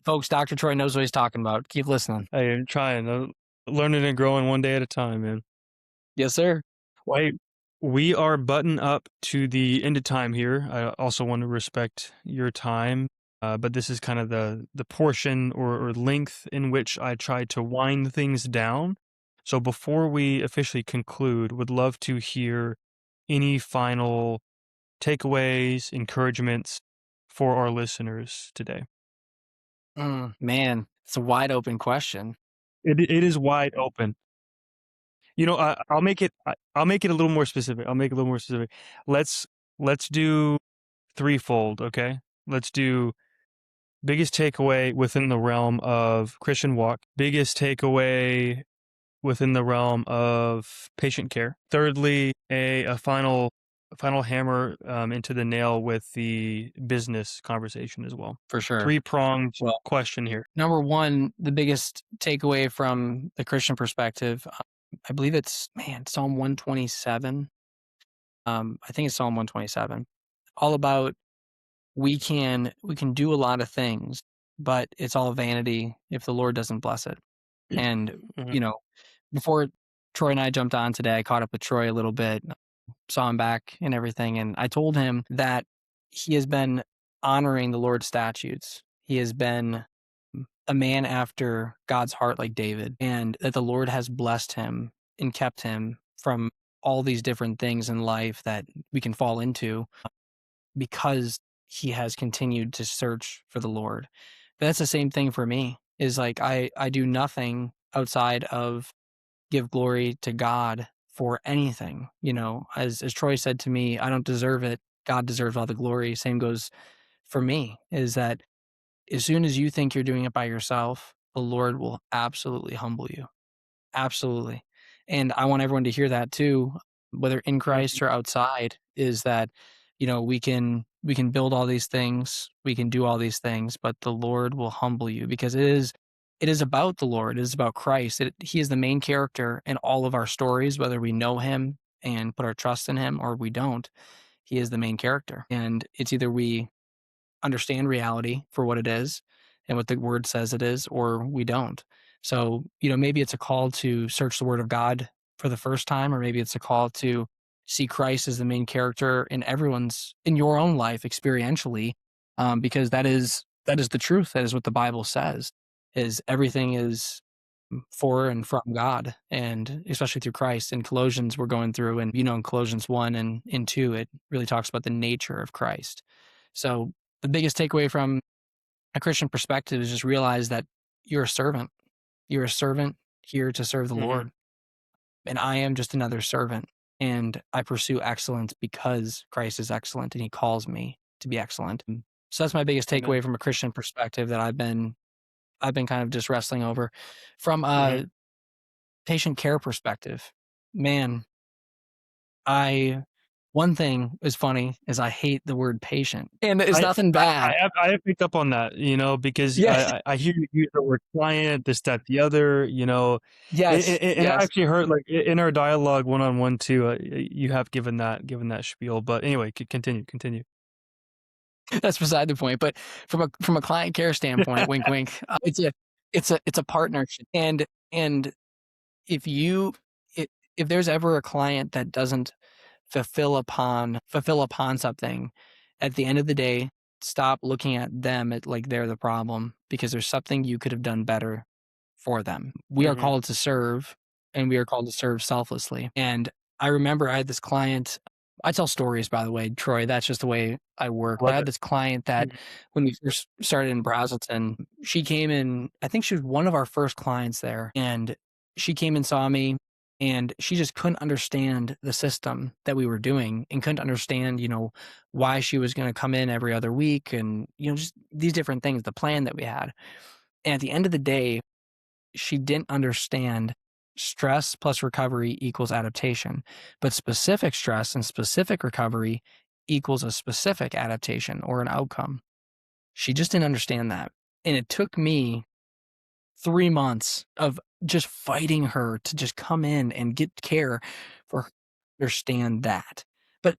folks, Dr. Troy knows what he's talking about. Keep listening. I am trying, learning and growing one day at a time, man. Yes, sir. Well, hey, we are button up to the end of time here. I also want to respect your time, but this is kind of the portion or length in which I try to wind things down. So before we officially conclude, would love to hear any final takeaways, encouragements for our listeners today. Man, it's a wide open question. It is wide open. I'll make it a little more specific. I'll make it a little more specific. Let's let's do threefold, okay? Let's do biggest takeaway within the realm of Christian walk, biggest takeaway within the realm of patient care. Thirdly, a final hammer into the nail with the business conversation as well. For sure. Three-pronged Well, question here. number one, the biggest takeaway from the Christian perspective, I believe it's Psalm 127. I think it's Psalm 127. All about we can do a lot of things, but it's all vanity if the Lord doesn't bless it. And Mhm. you know, before Troy and I jumped on today, I caught up with Troy a little bit, saw him back and everything, and I told him that he has been honoring the Lord's statutes. He has been a man after God's heart like David, and that the Lord has blessed him and kept him from all these different things in life that we can fall into because he has continued to search for the Lord. But that's the same thing for me. is like I do nothing outside of give glory to God for anything. As Troy said to me, I don't deserve it. God deserves all the glory. Same goes for me, is that as soon as you think you're doing it by yourself, the Lord will absolutely humble you. Absolutely. And I want everyone to hear that too, whether in Mhm. Christ or outside, is that, we can build all these things, we can do all these things, but the Lord will humble you because it is about the Lord, it is about Christ. He is the main character in all of our stories, whether we know him and put our trust in him or we don't. He is the main character. And it's either we understand reality for what it is and what the word says it is, or we don't. So, maybe it's a call to search the word of God for the first time, or maybe it's a call to see Christ as the main character in your own life experientially, because that is the truth. That is what the Bible says, is everything is for and from God, and especially through Christ. In Colossians, we're going through, and in Colossians 1 and in 2, it really talks about the nature of Christ. So the biggest takeaway from a Christian perspective is just realize that you're a servant. You're a servant here to serve the Mhm. Lord. And I am just another servant. And I pursue excellence because Christ is excellent and he calls me to be excellent. So that's my biggest Amen. takeaway from a Christian perspective that I've been kind of just wrestling over. From Mhm. a patient care perspective, man, I one thing is funny is I hate the word patient. And it's I nothing bad. I have picked up on that, because Yeah. I hear you use the word client, this, that, the other, Yes. and I Yes. actually heard, like, in our dialogue one-on-one too, you have given that spiel, but anyway, continue. That's beside the point. But from a client care standpoint, wink, wink. It's a partnership, and if you if, if there's ever a client that doesn't fulfill upon something, at the end of the day, stop looking at them at like they're the problem because there's something you could have done better for them. We are Mhm. called to serve, and we are called to serve selflessly. And I remember I had this client. I tell stories, by the way, Troy. That's just the way I work. I But I love had it. this client that Mhm. when we first started in Brazelton, she came in, I think she was one of our first clients there. And she came and saw me, and she just couldn't understand the system that we were doing and couldn't understand, why she was going to come in every other week and, just these different things, the plan that we had. And at the end of the day, she didn't understand stress plus recovery equals adaptation, but specific stress and specific recovery equals a specific adaptation or an outcome. She just didn't understand that. And it took me 3 months of just fighting her to just come in and get care for her to understand that. But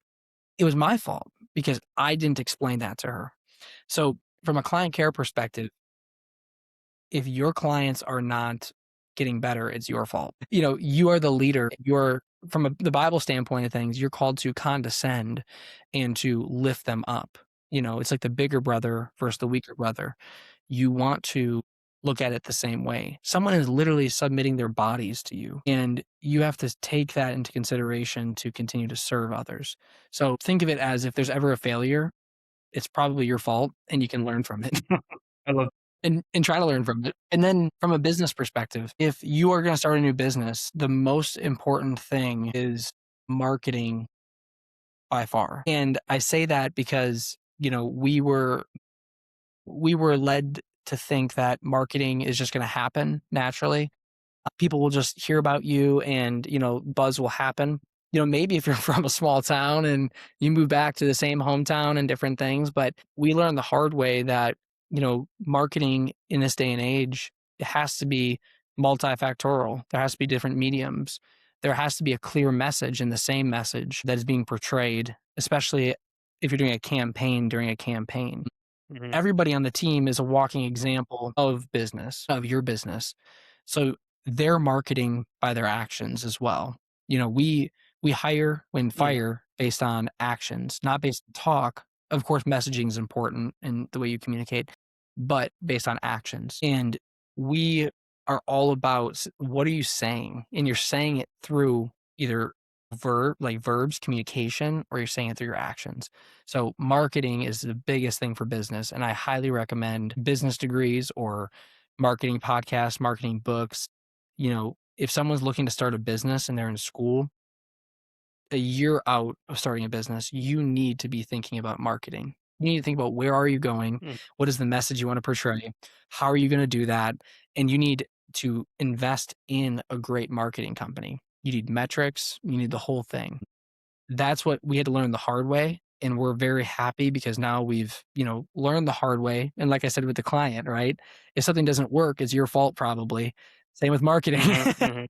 it was my fault because I didn't explain that to her. So, from a client care perspective, if your clients are not getting better, it's your fault. You are the leader. You're from the Bible standpoint of things, you're called to condescend and to lift them up. It's like the bigger brother versus the weaker brother. You want to look at it the same way. Someone is literally submitting their bodies to you, and you have to take that into consideration to continue to serve others. So think of it as if there's ever a failure, it's probably your fault and you can learn from it. I love And try to learn from it. And then from a business perspective, if you are gonna start a new business, the most important thing is marketing by far. And I say that because, we were led to think that marketing is just gonna happen naturally. People will just hear about you and, buzz will happen. Maybe if you're from a small town and you move back to the same hometown and different things, but we learned the hard way that, marketing in this day and age, it has to be multifactorial. There has to be different mediums. There has to be a clear message and the same message that is being portrayed, especially if you're doing a campaign during a campaign. Mhm. Everybody on the team is a walking example of your business. So they're marketing by their actions as well. We hire and Mhm. fire based on actions, not based on talk. Of course, messaging is important and the way you communicate, but based on actions. And we are all about what are you saying? And you're saying it through either verbs, communication, or you're saying it through your actions. So marketing is the biggest thing for business, and I highly recommend business degrees or marketing podcasts, marketing books. If someone's looking to start a business and they're in school, a year out of starting a business, you need to be thinking about marketing. You need to think about where are you going? Mm. What is the message you want to portray? How are you going to do that? And you need to invest in a great marketing company. You need metrics, you need the whole thing. That's what we had to learn the hard way. And we're very happy because now we've, learned the hard way. And like I said with the client, right? If something doesn't work, it's your fault probably. Same with marketing. Mhm, mhm.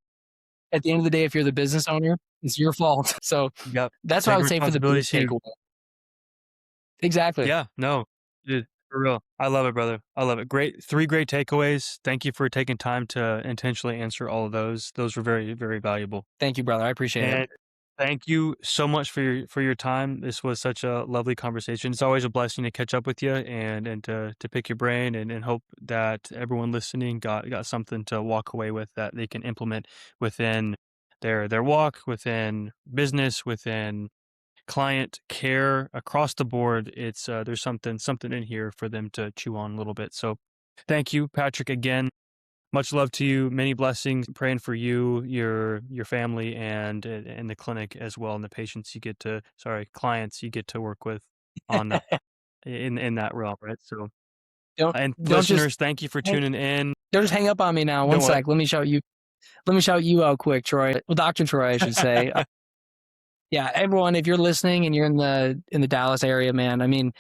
At the end of the day, if you're the business owner, it's your fault. So Yep. that's what I Take would say for the big responsibility too. takeaway. Exactly. Yeah, no, dude, for real. I love it, brother. I love it. Great, 3 great takeaways. Thank you for taking time to intentionally answer all of those. Those were very, very valuable. Thank you, brother. I appreciate it. And thank you so much for your time. This was such a lovely conversation. It's always a blessing to catch up with you and to pick your brain and hope that everyone listening got something to walk away with that they can implement within their walk, within business, within client care across the board. It's there's something in here for them to chew on a little bit. So thank you, Patrick, again. Much love to you. Many blessings. Praying for you, your family, and the clinic as well, and the patients you get to, clients you get to work with on that in that realm, right? So, Don't and don't just listeners, thank you for tuning in. don't just hang up on me now. One Don't what? sec. Let me shout you out quick, Troy. Well, Dr. Troy, I should say. Yeah, everyone, if you're listening and you're in the Dallas area, man, I mean,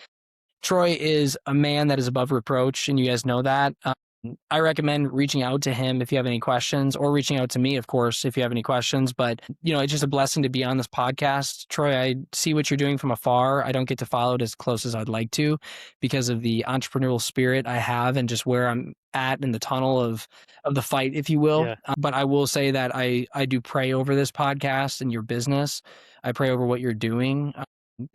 Troy is a man that is above reproach, and you guys know that. I recommend reaching out to him if you have any questions, or reaching out to me, of course, if you have any questions. But, it's just a blessing to be on this podcast. Troy, I see what you're doing from afar. I don't get to follow it as close as I'd like to because of the entrepreneurial spirit I have and just where I'm at in the tunnel of the fight, if you will. Yeah. But I will say that I do pray over this podcast and your business. I pray over what you're doing.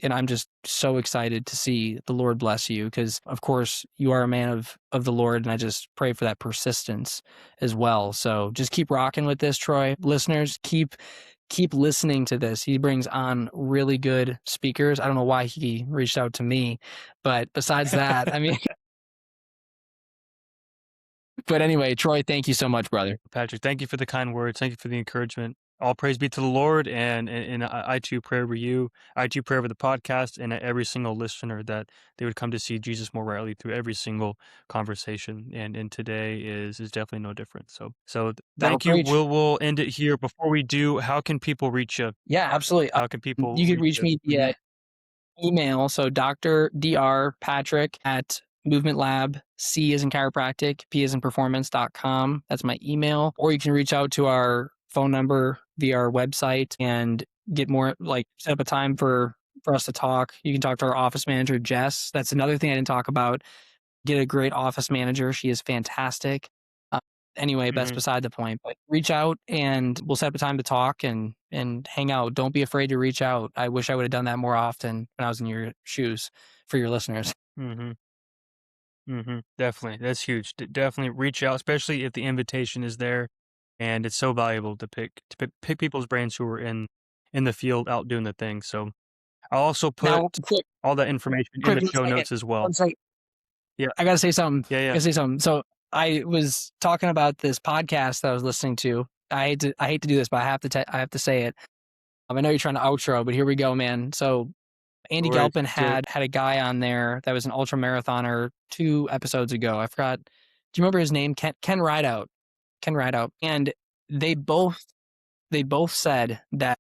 And I'm just so excited to see the Lord bless you because, of course, you are a man of the Lord, and I just pray for that persistence as well. So just keep rocking with this, Troy. Listeners, keep listening to this. He brings on really good speakers. I don't know why he reached out to me, but besides that, I mean, but anyway, Troy, thank you so much, brother. Patrick, thank you for the kind words. Thank you for the encouragement. All praise be to the Lord, and I too pray over you. I too pray over the podcast and every single listener that they would come to see Jesus more rightly through every single conversation. And today is definitely no different. So That'll thank you. preach. We'll end it here. Before we do, how can people reach you? Yeah, absolutely. How can people You can reach reach you? me via email. So Dr. Patrick at Movement Lab, C is in chiropractic, P is in performance.com. That's my email. Or you can reach out to our phone number via our website and get more, like set up a time for us to talk. You can talk to our office manager, Jess. That's another thing I didn't talk about. Get a great office manager. She is fantastic. Uh, anyway, that's Mhm. beside the point. But reach out and we'll set up a time to talk and hang out. Don't be afraid to reach out. I wish I would have done that more often when I was in your shoes for your listeners. Mhm. Mhm. Definitely. That's huge. Definitely reach out, especially if the invitation is there, and it's so valuable to pick people's brains who are in the field out doing the thing. So I'll also put Now, all that information in the one show second. notes as well. One second. Yeah. I gotta say something. Yeah, I yeah. gotta say something. So I was talking about this podcast that I was listening to. I hate to do this, but I have to say it. I know you're trying to outro, but here we go, man. So No Andy worries. Galpin Let's do it. had a guy on there that was an ultra marathoner 2 episodes ago. I forgot. Do you remember his name? Ken Rideout. Ken Rideout. And they both said that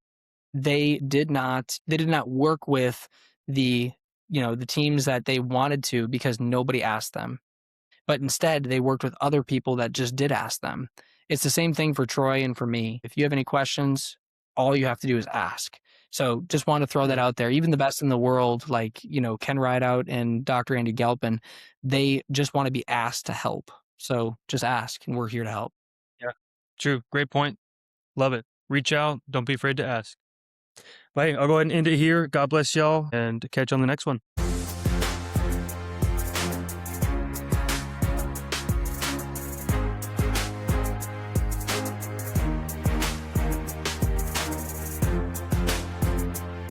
they did not work with the the teams that they wanted to because nobody asked them, but instead they worked with other people that just did ask them. It's the same thing for Troy and for me. If you have any questions, all you have to do is ask. So just want to throw that Mhm. out there. Even the best in the world, like, Ken Rideout and Dr. Andy Galpin, they just want to be asked to help. So just ask, and we're here to help. Yeah. True. Great point. Love it. Reach out. Don't be afraid to ask. But hey, I'll go ahead and end it here. God bless y'all and catch you on the next one.